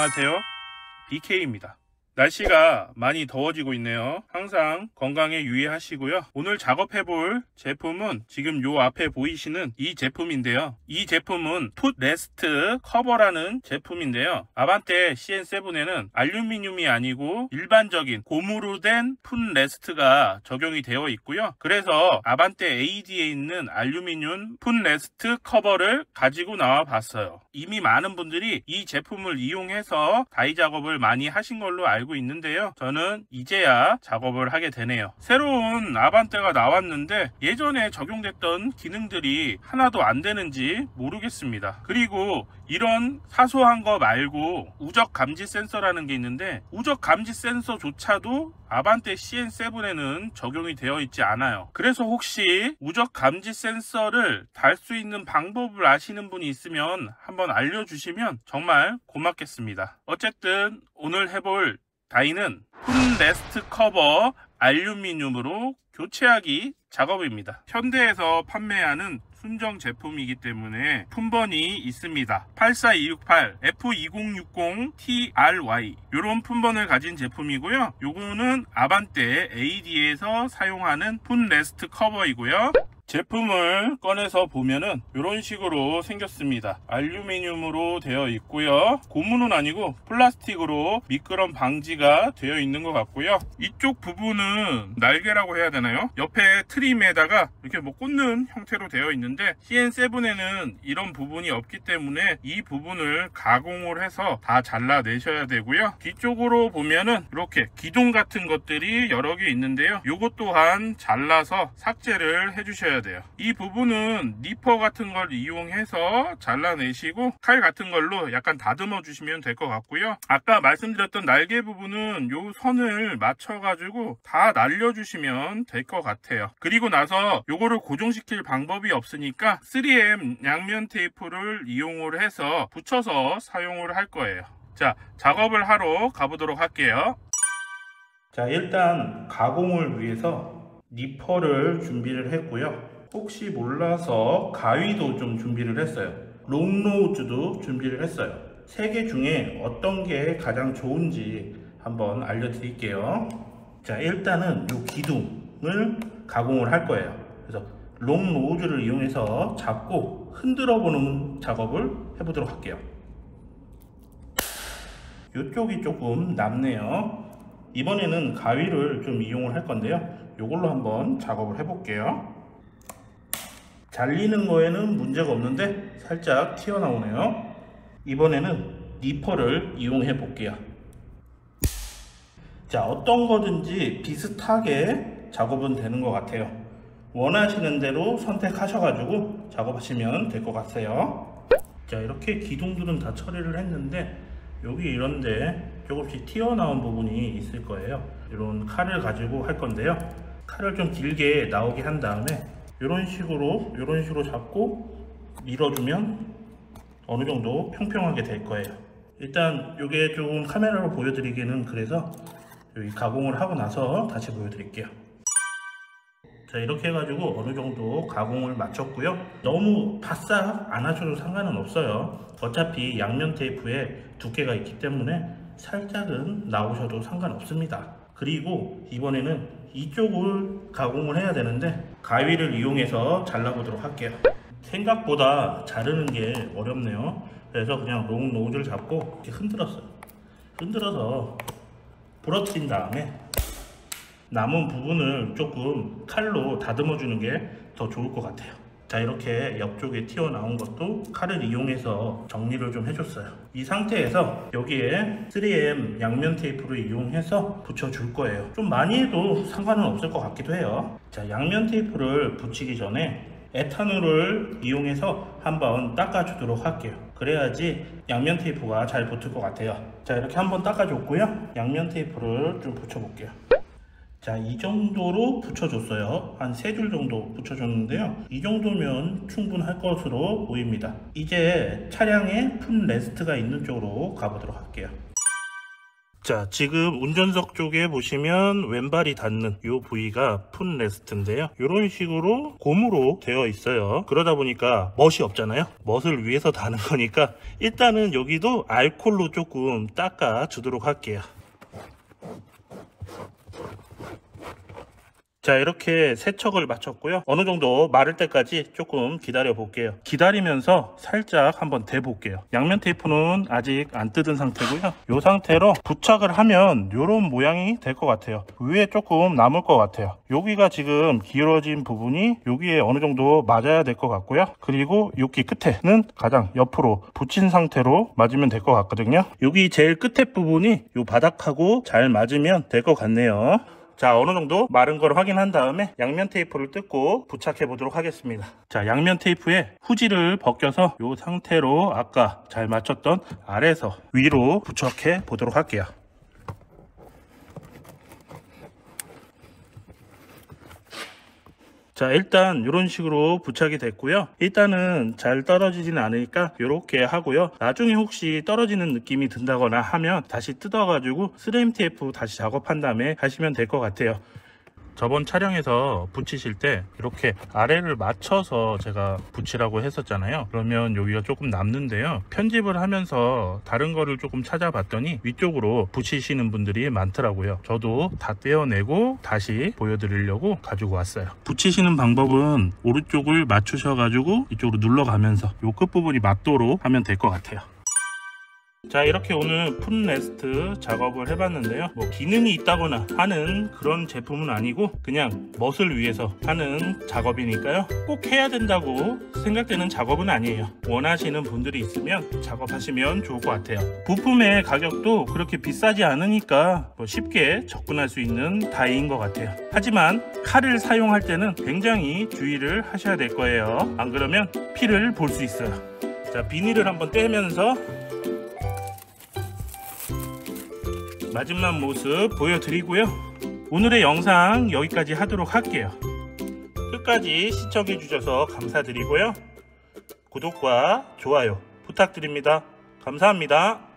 안녕하세요, BK입니다. 날씨가 많이 더워지고 있네요. 항상 건강에 유의하시고요. 오늘 작업해볼 제품은 지금 요 앞에 보이시는 이 제품인데요. 이 제품은 풋레스트 커버라는 제품인데요. 아반떼 CN7에는 알루미늄이 아니고 일반적인 고무로 된 풋레스트가 적용이 되어 있고요. 그래서 아반떼 AD에 있는 알루미늄 풋레스트 커버를 가지고 나와 봤어요. 이미 많은 분들이 이 제품을 이용해서 다이 작업을 많이 하신 걸로 알고 있는데요. 저는 이제야 작업을 하게 되네요. 새로운 아반떼가 나왔는데 예전에 적용됐던 기능들이 하나도 안 되는지 모르겠습니다. 그리고 이런 사소한 거 말고 우적 감지 센서라는 게 있는데 우적 감지 센서조차도 아반떼 CN7에는 적용이 되어 있지 않아요. 그래서 혹시 우적 감지 센서를 달 수 있는 방법을 아시는 분이 있으면 한번 알려주시면 정말 고맙겠습니다. 어쨌든 오늘 해볼 다이는 풋레스트 커버 알루미늄으로 교체하기 작업입니다. 현대에서 판매하는 순정 제품이기 때문에 품번이 있습니다. 84268 F2060TRY 이런 품번을 가진 제품이고요. 요거는 아반떼 AD에서 사용하는 풋레스트 커버이고요. 제품을 꺼내서 보면은 이런 식으로 생겼습니다. 알루미늄으로 되어 있고요. 고무는 아니고 플라스틱으로 미끄럼 방지가 되어 있는 것 같고요. 이쪽 부분은 날개라고 해야 되나요? 옆에 트림에다가 이렇게 뭐 꽂는 형태로 되어 있는데 CN7에는 이런 부분이 없기 때문에 이 부분을 가공을 해서 다 잘라내셔야 되고요. 뒤쪽으로 보면은 이렇게 기둥 같은 것들이 여러 개 있는데요. 요것 또한 잘라서 삭제를 해주셔야 돼요. 이 부분은 니퍼 같은 걸 이용해서 잘라내시고 칼 같은 걸로 약간 다듬어 주시면 될 것 같고요. 아까 말씀드렸던 날개 부분은 요 선을 맞춰 가지고 다 날려 주시면 될 것 같아요. 그리고 나서 요거를 고정시킬 방법이 없으니까 3M 양면 테이프를 이용을 해서 붙여서 사용을 할 거예요. 자, 작업을 하러 가보도록 할게요. 자, 일단 가공을 위해서 니퍼를 준비를 했고요. 혹시 몰라서 가위도 좀 준비를 했어요. 롱노즈도 준비를 했어요. 세 개 중에 어떤 게 가장 좋은지 한번 알려드릴게요. 자, 일단은 이 기둥을 가공을 할 거예요. 그래서 롱노즈를 이용해서 잡고 흔들어 보는 작업을 해보도록 할게요. 이쪽이 조금 남네요. 이번에는 가위를 좀 이용을 할 건데요. 이걸로 한번 작업을 해볼게요. 잘리는 거에는 문제가 없는데 살짝 튀어나오네요. 이번에는 니퍼를 이용해 볼게요. 자, 어떤 거든지 비슷하게 작업은 되는 것 같아요. 원하시는 대로 선택하셔가지고 작업하시면 될 것 같아요. 자, 이렇게 기둥들은 다 처리를 했는데 여기 이런데 조금씩 튀어나온 부분이 있을 거예요. 이런 칼을 가지고 할 건데요. 칼을 좀 길게 나오게 한 다음에 이런 식으로 잡고 밀어주면 어느 정도 평평하게 될 거예요. 일단 이게 조금 카메라로 보여드리기는 그래서 여기 가공을 하고 나서 다시 보여드릴게요. 자, 이렇게 해가지고 어느 정도 가공을 마쳤고요. 너무 바싹 안 하셔도 상관은 없어요. 어차피 양면 테이프에 두께가 있기 때문에 살짝은 나오셔도 상관없습니다. 그리고 이번에는 이쪽을 가공을 해야 되는데 가위를 이용해서 잘라보도록 할게요. 생각보다 자르는 게 어렵네요. 그래서 그냥 롱 노즈를 잡고 이렇게 흔들어서 부러뜨린 다음에 남은 부분을 조금 칼로 다듬어 주는 게 더 좋을 것 같아요. 자, 이렇게 옆쪽에 튀어나온 것도 칼을 이용해서 정리를 좀 해줬어요. 이 상태에서 여기에 3M 양면 테이프를 이용해서 붙여줄 거예요. 좀 많이 해도 상관은 없을 것 같기도 해요. 자, 양면 테이프를 붙이기 전에 에탄올을 이용해서 한번 닦아주도록 할게요. 그래야지 양면 테이프가 잘 붙을 것 같아요. 자, 이렇게 한번 닦아줬고요. 양면 테이프를 좀 붙여볼게요. 자, 이 정도로 붙여줬어요. 한 3줄 정도 붙여줬는데요. 이 정도면 충분할 것으로 보입니다. 이제 차량에 풋레스트가 있는 쪽으로 가보도록 할게요. 자, 지금 운전석 쪽에 보시면 왼발이 닿는 이 부위가 풋레스트인데요. 이런 식으로 고무로 되어 있어요. 그러다 보니까 멋이 없잖아요. 멋을 위해서 다는 거니까 일단은 여기도 알콜로 조금 닦아 주도록 할게요. 자, 이렇게 세척을 마쳤고요. 어느 정도 마를 때까지 조금 기다려 볼게요. 기다리면서 살짝 한번 대 볼게요. 양면 테이프는 아직 안 뜯은 상태고요. 이 상태로 부착을 하면 이런 모양이 될 것 같아요. 위에 조금 남을 것 같아요. 여기가 지금 길어진 부분이 여기에 어느 정도 맞아야 될 것 같고요. 그리고 여기 끝에는 가장 옆으로 붙인 상태로 맞으면 될 것 같거든요. 여기 제일 끝에 부분이 이 바닥하고 잘 맞으면 될 것 같네요. 자, 어느 정도 마른 걸 확인한 다음에 양면 테이프를 뜯고 부착해 보도록 하겠습니다. 자, 양면 테이프에 후지를 벗겨서 이 상태로 아까 잘 맞췄던 아래에서 위로 부착해 보도록 할게요. 자, 일단 이런 식으로 부착이 됐고요. 일단은 잘 떨어지지는 않으니까 이렇게 하고요. 나중에 혹시 떨어지는 느낌이 든다거나 하면 다시 뜯어가지고 3M 테이프 다시 작업한 다음에 하시면 될 것 같아요. 저번 촬영에서 붙이실 때 이렇게 아래를 맞춰서 제가 붙이라고 했었잖아요. 그러면 여기가 조금 남는데요. 편집을 하면서 다른 거를 조금 찾아봤더니 위쪽으로 붙이시는 분들이 많더라고요. 저도 다 떼어내고 다시 보여드리려고 가지고 왔어요. 붙이시는 방법은 오른쪽을 맞추셔가지고 이쪽으로 눌러가면서 이 끝부분이 맞도록 하면 될 것 같아요. 자, 이렇게 오늘 풋레스트 작업을 해봤는데요. 뭐 기능이 있다거나 하는 그런 제품은 아니고 그냥 멋을 위해서 하는 작업이니까요. 꼭 해야 된다고 생각되는 작업은 아니에요. 원하시는 분들이 있으면 작업하시면 좋을 것 같아요. 부품의 가격도 그렇게 비싸지 않으니까 뭐 쉽게 접근할 수 있는 다이인 것 같아요. 하지만 칼을 사용할 때는 굉장히 주의를 하셔야 될 거예요. 안 그러면 피를 볼 수 있어요. 자, 비닐을 한번 떼면서 마지막 모습 보여드리고요. 오늘의 영상 여기까지 하도록 할게요. 끝까지 시청해 주셔서 감사드리고요. 구독과 좋아요 부탁드립니다. 감사합니다.